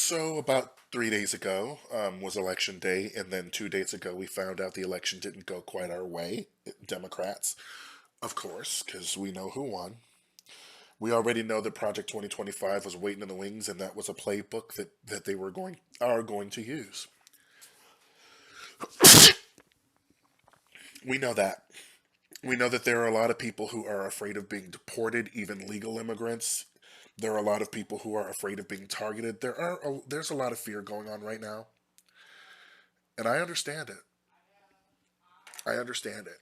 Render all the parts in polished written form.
So about 3 days ago was election day, and then 2 days ago we found out the election didn't go quite our way. Democrats, of course, because we know who won. We already know that Project 2025 was waiting in the wings, and that was a playbook that they are going to use. We know that. We know that there are a lot of people who are afraid of being deported, even legal immigrants. There are a lot of people who are afraid of being targeted. There's a lot of fear going on right now, and I understand it. I understand it.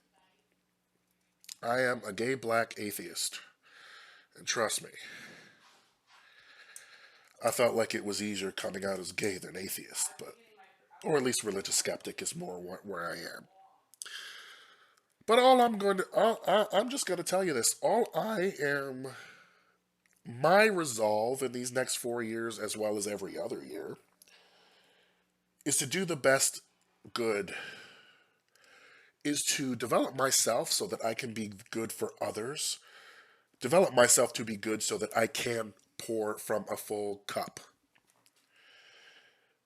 I am a gay black atheist. And trust me, I felt like it was easier coming out as gay than atheist, but or at least religious skeptic is more where I am. But I'm just going to tell you this. My resolve in these next 4 years, as well as every other year, is to do the best good, is to develop myself so that I can be good for others, develop myself to be good so that I can pour from a full cup.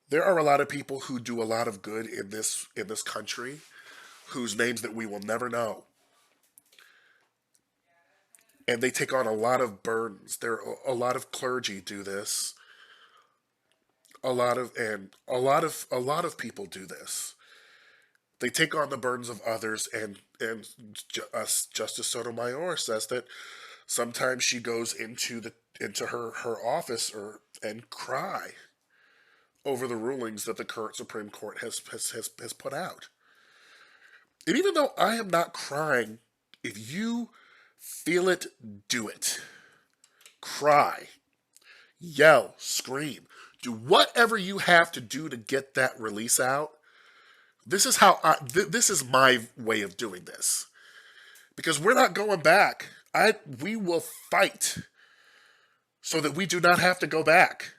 There are a lot of people who do a lot of good in this country whose names that we will never know. And they take on a lot of burdens. A lot of clergy do this. A lot of people do this. They take on the burdens of others, and Justice Sotomayor says that sometimes she goes into her office and cry over the rulings that the current Supreme Court has put out. And even though I am not crying, if you feel it, do it. Cry, yell, scream, do whatever you have to do to get that release out. This is my way of doing this because we're not going back. We will fight so that we do not have to go back.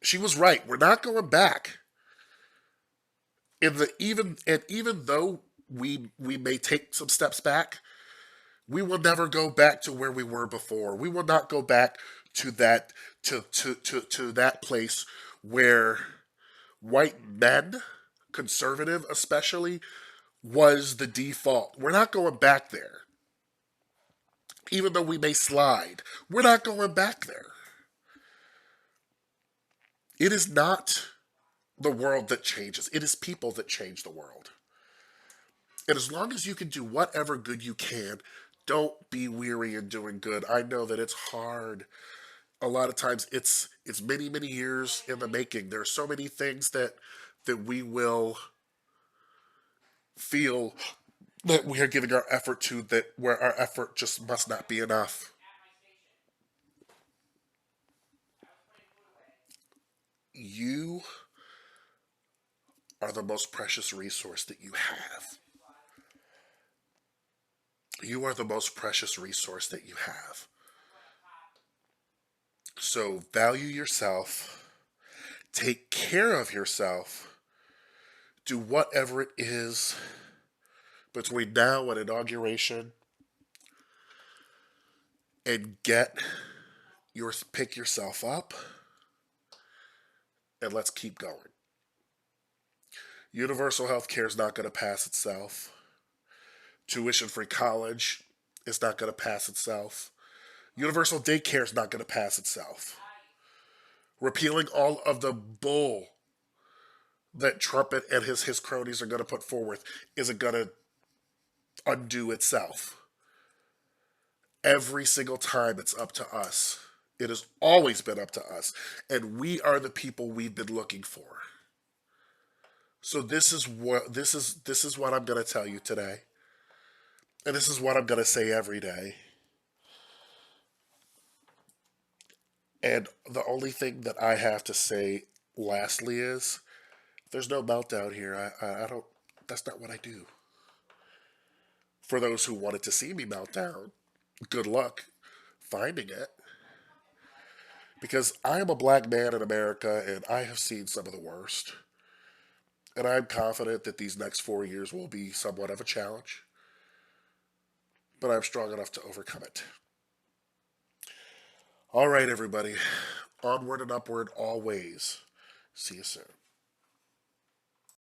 She was right. We're not going back. Even though we may take some steps back, we will never go back to where we were before. We will not go back to that place where white men, conservative especially, was the default. We're not going back there. Even though we may slide, we're not going back there. It is not the world that changes. It is people that change the world. And as long as you can do whatever good you can, don't be weary in doing good. I know that it's hard. A lot of times it's many years in the making. There are so many things that we will feel that we are giving our effort to, that where our effort just must not be enough. You are the most precious resource that you have. You are the most precious resource that you have. So value yourself, take care of yourself, do whatever it is between now and inauguration, and pick yourself up, and let's keep going. Universal health care is not going to pass itself. Tuition free college is not going to pass itself. Universal daycare is not going to pass itself. Repealing all of the bull that Trump and his cronies are going to put forward isn't going to undo itself. Every single time it's up to us. It has always been up to us. And we are the people we've been looking for. So this is what I'm going to tell you today. And this is what I'm going to say every day. And the only thing that I have to say lastly is there's no meltdown here. I don't, that's not what I do. For those who wanted to see me melt down, good luck finding it. Because I am a black man in America and I have seen some of the worst. And I'm confident that these next 4 years will be somewhat of a challenge. But I'm strong enough to overcome it. All right, everybody. Onward and upward always. See you soon.